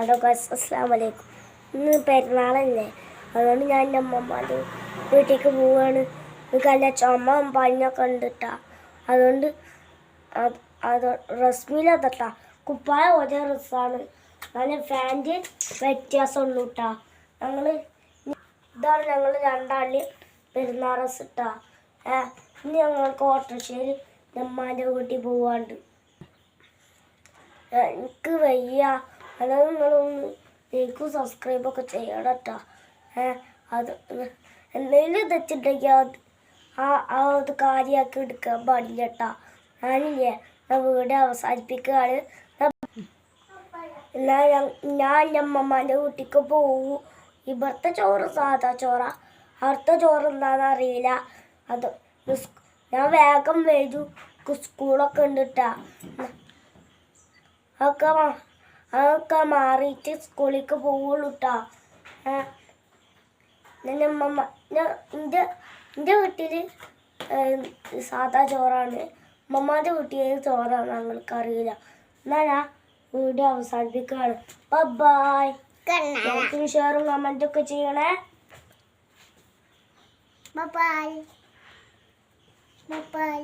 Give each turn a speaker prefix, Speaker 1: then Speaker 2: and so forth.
Speaker 1: Hello guys, അസ്സലാമു അലൈക്കും. ഇന്ന് പെരുന്നാളല്ലേ, അതുകൊണ്ട് ഞാൻ എൻ്റെ അമ്മമ്മൻ്റെ വീട്ടിലേക്ക് പോവുകയാണ്. നല്ല ചുമയും പനിയൊക്കെ ഉണ്ട് കേട്ടാ. അതുകൊണ്ട് അത് റസ്മിലതട്ടാ കുപ്പായ ഒരേ ഡ്രസ്സാണ്. നല്ല ഫാൻറ്റ് വ്യത്യാസമുള്ളൂ കേട്ടാ. ഇതാണ് ഞങ്ങൾ രണ്ടാളിൽ പെരുന്നാൾ ഡ്രസ്സ് ഇട്ടാ. ഇനി ഞങ്ങൾക്ക് ഓട്ടോറിക്ഷയിൽ അമ്മാൻ്റെ വീട്ടിൽ പോവാണ്ട്. എനിക്ക് വയ്യ. അതായത് നിങ്ങളൊന്ന് ലൈക്കും സബ്സ്ക്രൈബൊക്കെ ചെയ്യണം കേട്ടോ. അത് എന്തെങ്കിലും തെറ്റുണ്ടെങ്കിൽ അത് കാര്യമാക്കി എടുക്കാൻ പാടില്ല കേട്ടോ. ഞാനില്ലേ വീട് അവസാനിപ്പിക്കുകയാണ്. ഞാൻ എൻ്റെ അമ്മമ്മൻ്റെ വീട്ടിലേക്ക് പോവും. ഇവിടുത്തെ ചോറ് സാധാ ചോറാ, അവിടുത്തെ ചോറ് എന്താണെന്ന് അറിയില്ല. അത് ഞാൻ വേഗം വരും, സ്കൂളൊക്കെ ഉണ്ട് കേട്ടോ. അതൊക്കെ മാറിയിട്ട് സ്കൂളിലേക്ക് പോവുള്ളൂ കേട്ടോ. എൻ്റെ വീട്ടിൽ സാധാ ചോറാണ്, അമ്മമ്മൻ്റെ വീട്ടിൽ ചോറാണ് ഞങ്ങൾക്കറിയില്ല. എന്നാൽ ഞാൻ വീഡിയോ അവസാനിപ്പിക്കുകയാണ്. ബൈ. ലൈക്കും ഷെയറും കമൻറ്റൊക്കെ ചെയ്യണേ. ബൈ.